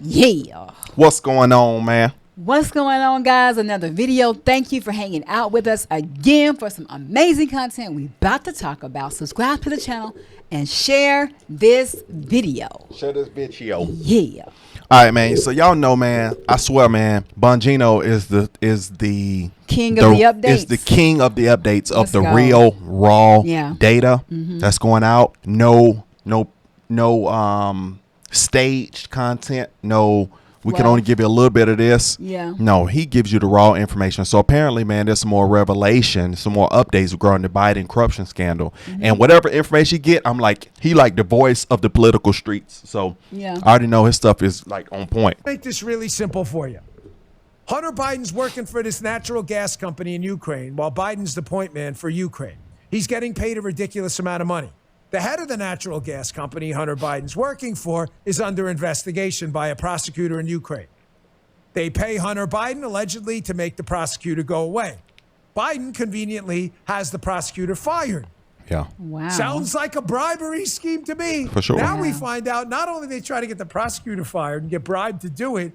Yeah. What's going on, man? What's going on, guys? Another video. Thank you for hanging out with us again for some amazing content we about to talk about. Subscribe to the channel and share this video. Share this bitch, yo. Yeah. All right, man. So y'all know, man. I swear, man. BonGino is the king of the updates. Is the king of the updates of Let's the go. real raw Yeah. data that's going out. No staged content. No. We can only give you a little bit of this. Yeah. No, he gives you the raw information. So apparently, man, there's some more revelation, some more updates regarding the Biden corruption scandal. And whatever information you get, I'm like, he like the voice of the political streets. So yeah. I already know his stuff is like on point. Make this really simple for you. Hunter Biden's working for this natural gas company in Ukraine while Biden's the point man for Ukraine. He's getting paid a ridiculous amount of money. The head of the natural gas company Hunter Biden's working for is under investigation by a prosecutor in Ukraine. They pay Hunter Biden allegedly to make the prosecutor go away. Biden conveniently has the prosecutor fired. Yeah. Wow. Sounds like a bribery scheme to me. For sure. Now we Yeah. find out not only they try to get the prosecutor fired and get bribed to do it,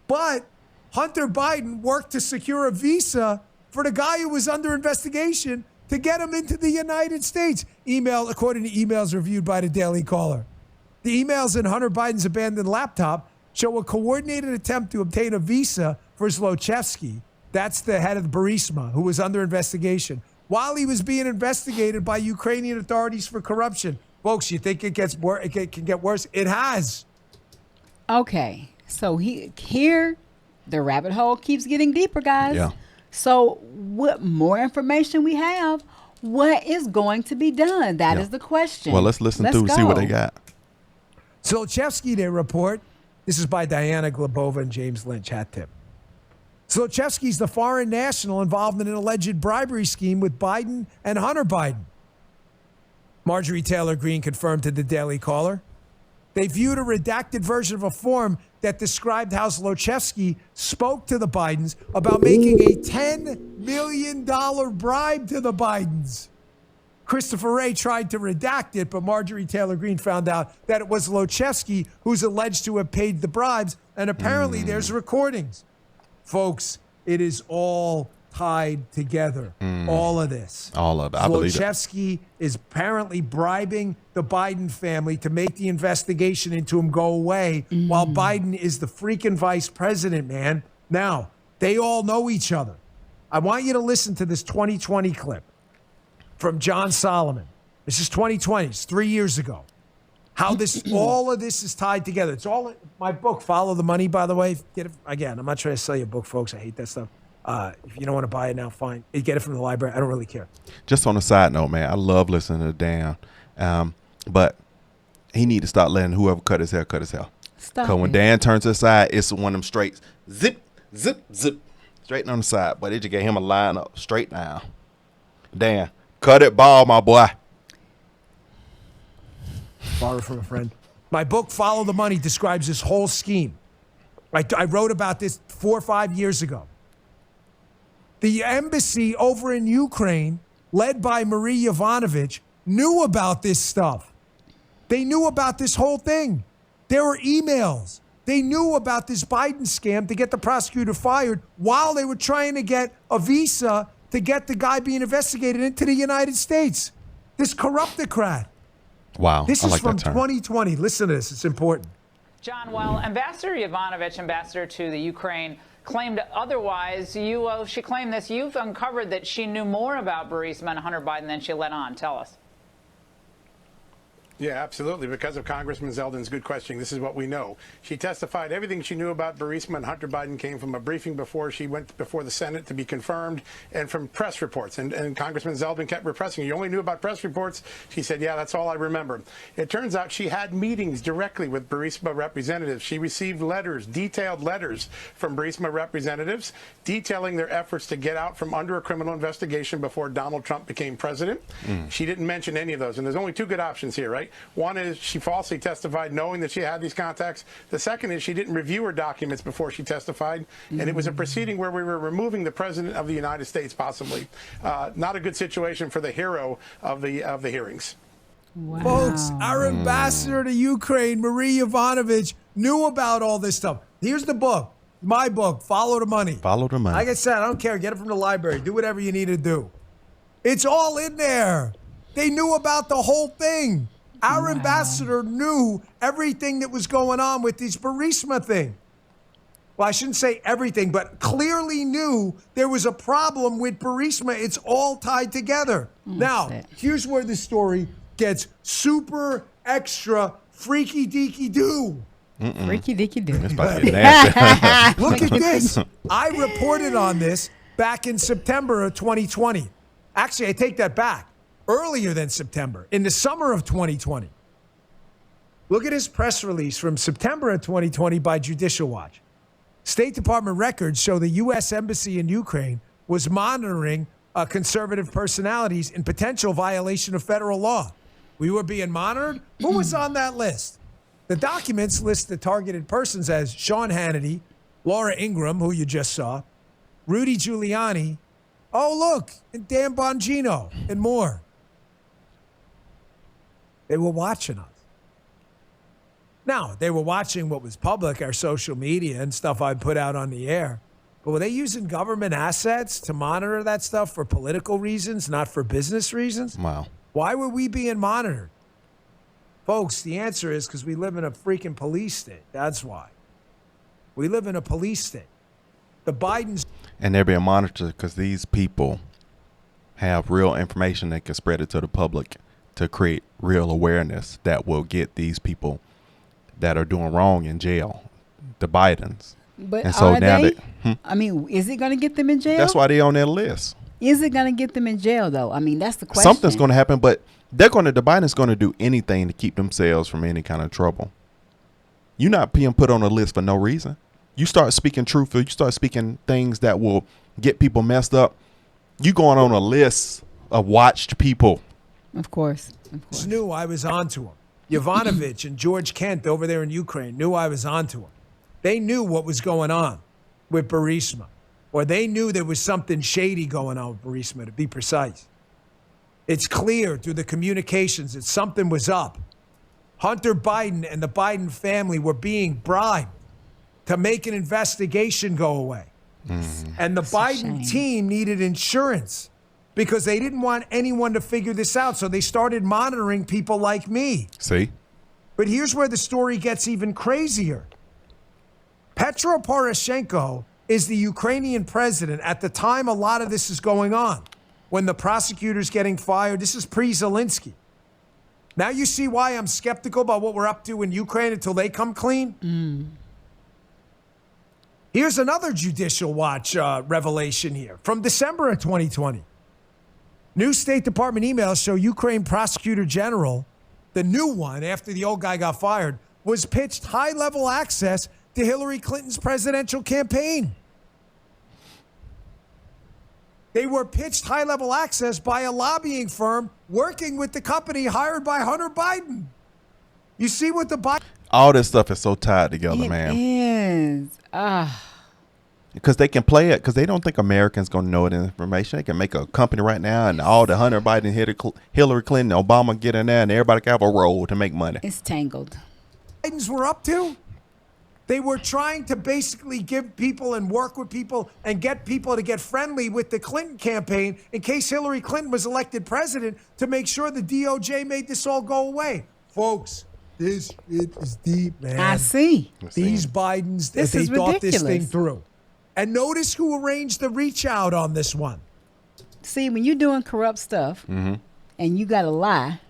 but Hunter Biden worked to secure a visa for the guy who was under investigation to get him into the United States. According to emails reviewed by the Daily Caller. The emails in Hunter Biden's abandoned laptop show a coordinated attempt to obtain a visa for Zlochevsky. That's the head of Burisma, who was under investigation, while he was being investigated by Ukrainian authorities for corruption. Folks, you think it can get worse? It has. Okay. So here, the rabbit hole keeps getting deeper, guys. Yeah. So what more information we have, what is going to be done? That is the question. Well, let's listen through and see what they got. Zlochevsky, they report. This is by Diana Glebova and James Lynch, hat tip. Zlochevsky's the foreign national involved in an alleged bribery scheme with Biden and Hunter Biden. Marjorie Taylor Greene confirmed to the Daily Caller. They viewed a redacted version of a form that described how Zlochevsky spoke to the Bidens about making a $10 million bribe to the Bidens. Christopher Wray tried to redact it, but Marjorie Taylor Greene found out that it was Zlochevsky who's alleged to have paid the bribes, and apparently there's recordings. Folks, it is all tied together. All of this. All of it. I believe it. Zlochevsky is apparently bribing the Biden family to make the investigation into him go away while Biden is the freaking vice president, man. Now, they all know each other. I want you to listen to this 2020 clip from John Solomon. This is 2020. It's 3 years ago. How all of this is tied together. It's all in my book, Follow the Money, by the way. Get it, again, I'm not trying to sell you a book, folks. I hate that stuff. If you don't want to buy it now, fine. You get it from the library. I don't really care. Just on a side note, man, I love listening to Dan, but he need to start letting whoever cut his hair. Stop. Because when Dan turns to the side, it's one of them straight, zip, zip, zip, straight on the side. But it just gave him a line up straight down. Dan, cut it ball, my boy. Borrow from a friend. My book, Follow the Money, describes this whole scheme. I wrote about this 4 or 5 years ago. The embassy over in Ukraine, led by Marie Ivanovich, knew about this stuff. They knew about this whole thing. There were emails. They knew about this Biden scam to get the prosecutor fired while they were trying to get a visa to get the guy being investigated into the United States. This corruptocrat. Wow. This I is like from that term. 2020. Listen to this. It's important. John, while Ambassador Ivanovich, ambassador to the Ukraine, claimed otherwise, she claimed this. You've uncovered that she knew more about Burisma and Hunter Biden than she let on. Tell us. Yeah, absolutely. Because of Congressman Zeldin's good questioning, this is what we know. She testified everything she knew about Burisma and Hunter Biden came from a briefing before she went before the Senate to be confirmed and from press reports. And Congressman Zeldin kept repressing. You only knew about press reports? She said, yeah, that's all I remember. It turns out she had meetings directly with Burisma representatives. She received letters, detailed letters from Burisma representatives detailing their efforts to get out from under a criminal investigation before Donald Trump became president. She didn't mention any of those. And there's only two good options here, right? One is she falsely testified knowing that she had these contacts. The second is she didn't review her documents before she testified. And it was a proceeding where we were removing the president of the United States, possibly. Not a good situation for the hero of the hearings. Wow. Folks, our ambassador to Ukraine, Marie Ivanovich, knew about all this stuff. Here's the book, my book, Follow the Money. Follow the money. Like I said, I don't care. Get it from the library. Do whatever you need to do. It's all in there. They knew about the whole thing. Our ambassador knew everything that was going on with this Burisma thing. Well, I shouldn't say everything, but clearly knew there was a problem with Burisma. It's all tied together. Now, here's where the story gets super extra freaky deaky doo. Freaky dicky do. It's about to get nasty. Look at this. I reported on this back in September of 2020. Actually, I take that back. Earlier than September, in the summer of 2020. Look at his press release from September of 2020 by Judicial Watch. State Department records show the U.S. Embassy in Ukraine was monitoring conservative personalities in potential violation of federal law. We were being monitored? Who was on that list? The documents list the targeted persons as Sean Hannity, Laura Ingraham, who you just saw, Rudy Giuliani, oh, look, and Dan BonGino, and more. They were watching us. Now, they were watching what was public, our social media and stuff I put out on the air. But were they using government assets to monitor that stuff for political reasons, not for business reasons? Wow. Why were we being monitored? Folks, the answer is because we live in a freaking police state. That's why. We live in a police state. The Bidens... And they're being monitored because these people have real information that can spread it to the public to create real awareness that will get these people that are doing wrong in jail, the Bidens. But and so are now they? I mean, is it going to get them in jail? That's why they're on that list. Is it going to get them in jail, though? I mean, that's the question. Something's going to happen, but the Bidens going to do anything to keep themselves from any kind of trouble. You're not being put on a list for no reason. You start speaking truth, or you start speaking things that will get people messed up. You going on a list of watched people. Of course. Of course. Knew I was onto him. Ivanovich and George Kent over there in Ukraine knew I was onto him. They knew what was going on with Burisma, or they knew there was something shady going on with Burisma, to be precise. It's clear through the communications that something was up. Hunter Biden and the Biden family were being bribed to make an investigation go away. And the Biden team needed insurance because they didn't want anyone to figure this out. So they started monitoring people like me. See? But here's where the story gets even crazier. Petro Poroshenko is the Ukrainian president at the time a lot of this is going on. When the prosecutor's getting fired, this is pre-Zelensky. Now you see why I'm skeptical about what we're up to in Ukraine until they come clean? Here's another Judicial Watch revelation here from December of 2020. New State Department emails show Ukraine Prosecutor General, the new one after the old guy got fired, was pitched high-level access to Hillary Clinton's presidential campaign. They were pitched high-level access by a lobbying firm working with the company hired by Hunter Biden. You see what the Biden... All this stuff is so tied together, man. It is. Because they can play it, because they don't think Americans going to know the information. They can make a company right now, and all the Hunter Biden, Hillary Clinton, Obama get in there, and everybody can have a role to make money. It's tangled. Bidens were up to? They were trying to basically give people and work with people and get people to get friendly with the Clinton campaign in case Hillary Clinton was elected president to make sure the DOJ made this all go away. Folks, this shit is deep, man. I see. These Bidens, This they is thought this ridiculous. thing through. And notice who arranged the reach out on this one. See, when you're doing corrupt stuff and you got to lie,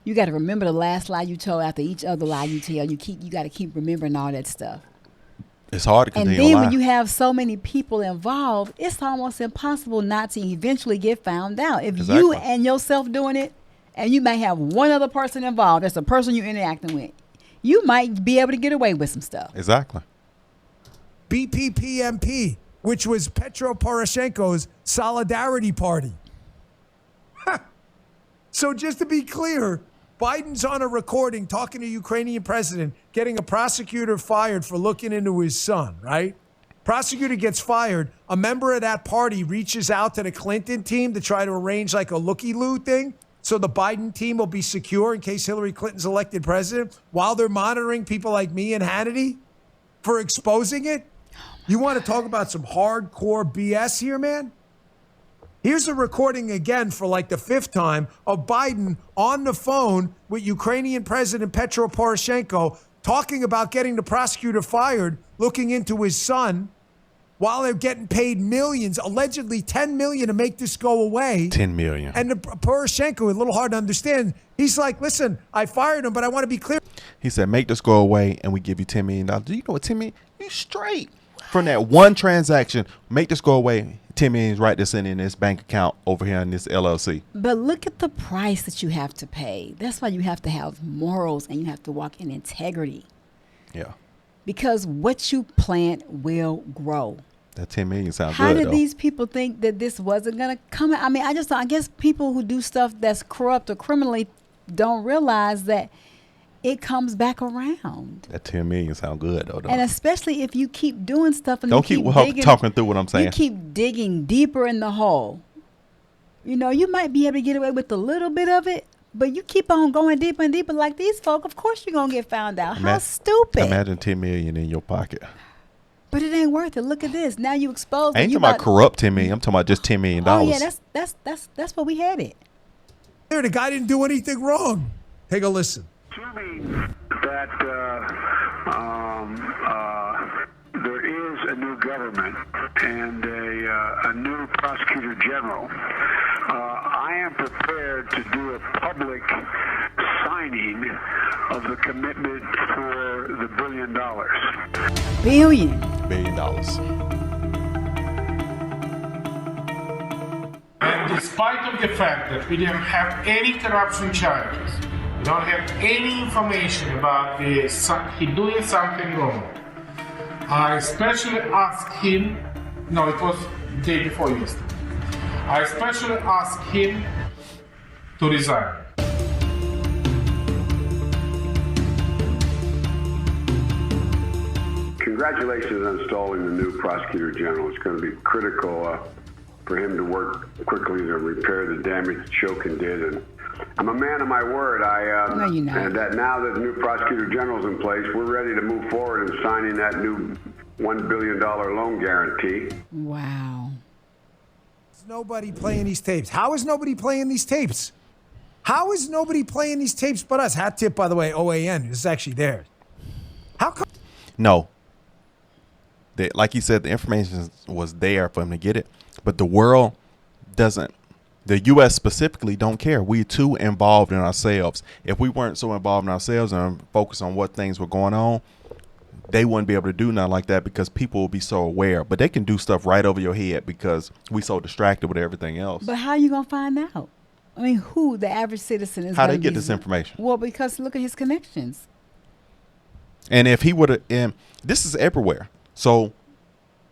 you got to remember the last lie you told after each other lie you tell. You got to keep remembering all that stuff. It's hard to And continue then to lie. when you have so many people involved, it's almost impossible not to eventually get found out. If you Exactly. and yourself doing it, and you may have one other person involved, that's a person you're interacting with, you might be able to get away with some stuff. Exactly. BPPMP, which was Petro Poroshenko's solidarity party. So just to be clear, Biden's on a recording talking to Ukrainian president, getting a prosecutor fired for looking into his son, right? Prosecutor gets fired. A member of that party reaches out to the Clinton team to try to arrange like a looky-loo thing. so the Biden team will be secure in case Hillary Clinton's elected president while they're monitoring people like me and Hannity for exposing it? You want to talk about some hardcore BS here, man? Here's a recording again for like the 5th time of Biden on the phone with Ukrainian President Petro Poroshenko talking about getting the prosecutor fired, looking into his son, while they're getting paid millions, allegedly $10 million to make this go away. $10 million. And the Poroshenko, a little hard to understand, he's like, listen, I fired him, but I want to be clear. He said, make this go away and we give you $10 million. Do you know what $10 million? You straight. From that one transaction, make this go away. $10 million is right this in this bank account over here in this LLC. But look at the price that you have to pay. That's why you have to have morals and you have to walk in integrity. Yeah. Because what you plant will grow. That $10 million sounds How good, did though. these people think that this wasn't going to come out? I mean, I guess people who do stuff that's corrupt or criminally don't realize that it comes back around. That $10 million sounds good, though. And especially if you keep doing stuff and Don't you keep digging, talking through what I'm saying. You keep digging deeper in the hole. You know, you might be able to get away with a little bit of it, but you keep on going deeper and deeper like these folk, of course you're going to get found out. How stupid. Imagine $10 million in your pocket. But it ain't worth it. Look at this. Now you exposed. I ain't talking about corrupt $10 million. I'm talking about just $10 million. Oh yeah, that's what we had it. The guy didn't do anything wrong. Take a listen. Assuming that there is a new government and a new prosecutor general, I am prepared to do a public signing of the commitment for the $1 billion. $1 billion. And despite of the fact that we didn't have any corruption charges, we don't have any information about he doing something wrong, I especially asked him, no, it was the day before yesterday, I especially asked him to resign. Congratulations on installing the new prosecutor general. It's going to be critical for him to work quickly to repair the damage Shokin did. And I'm a man of my word. No, you're not. And that now that the new prosecutor general's in place, we're ready to move forward in signing that new $1 billion loan guarantee. Wow. Is nobody playing these tapes? How is nobody playing these tapes? How is nobody playing these tapes but us? Hat tip, by the way, OAN. This is actually theirs. How come? No. Like you said, the information was there for him to get it. But the world doesn't. The U.S. specifically don't care. We're too involved in ourselves. If we weren't so involved in ourselves and focused on what things were going on, they wouldn't be able to do nothing like that because people will be so aware. But they can do stuff right over your head because we so distracted with everything else. But how are you going to find out? I mean, who, the average citizen, is How gonna they get be- this information? Well, because look at his connections. And if he would have, and this is everywhere. So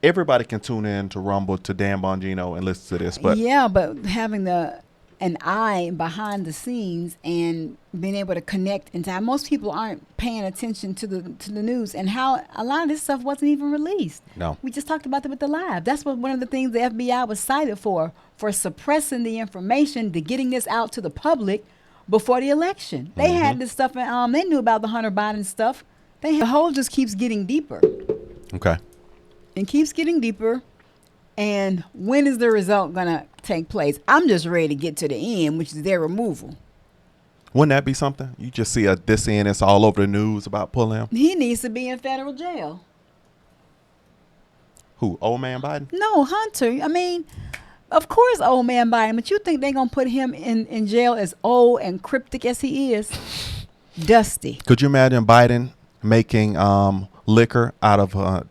everybody can tune in to Rumble, to Dan Bongino and listen to this. But Yeah, but having an eye behind the scenes and being able to connect in time. Most people aren't paying attention to the news and how a lot of this stuff wasn't even released. No. We just talked about it with the live. That's what one of the things the FBI was cited for suppressing the information to getting this out to the public before the election. They had this stuff and they knew about the Hunter Biden stuff. The hole just keeps getting deeper. okay. And keeps getting deeper. And when is the result going to take place? I'm just ready to get to the end, which is their removal. Wouldn't that be something? You just see this end, it's all over the news about pulling him. He needs to be in federal jail. Who? Old man Biden? No, Hunter. I mean, of course, old man Biden. But you think they're going to put him in jail as old and cryptic as he is? Dusty. Could you imagine Biden making liquor out of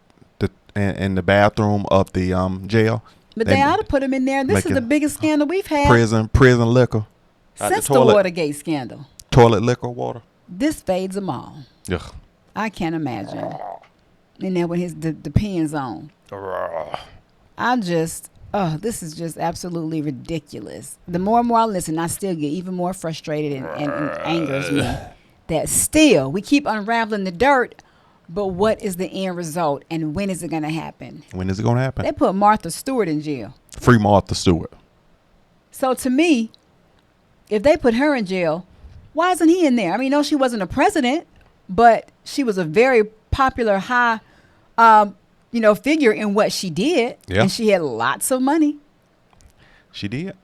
in the bathroom of the jail? But they ought to put him in there. This is making the biggest scandal we've had prison liquor. Out since the toilet, Watergate scandal. toilet liquor water. This fades them all. Ugh. I can't imagine. In there with the pens on. This is just absolutely ridiculous. The more and more I listen, I still get even more frustrated and angers me that still we keep unraveling the dirt, but what is the end result and when is it going to happen? When is it going to happen? They put Martha Stewart in jail. Free Martha Stewart. So to me, if they put her in jail, why isn't he in there? I mean, no, she wasn't a president, but she was a very popular high, figure in what she did. Yeah. And she had lots of money. She did.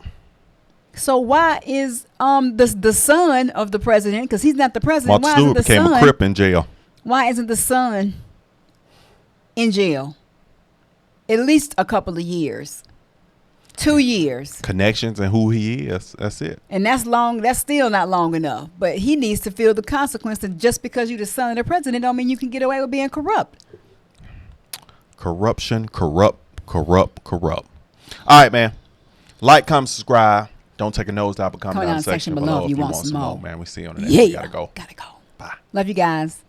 So why is the son of the president, because he's not the president, Martha why isn't Stewart the became a son Crip in jail. why isn't the son in jail? At least a couple of years. 2 years. Connections and who he is. That's it. And that's long. That's still not long enough. But he needs to feel the consequences. Just because you're the son of the president don't mean you can get away with being corrupt. Corruption, corrupt. All right, man. Like, comment, subscribe. Don't take a nose dive, but comment down the section below if you want some more, more. man. We see you on the next. Yeah. We gotta go. Gotta go. Bye. Love you guys.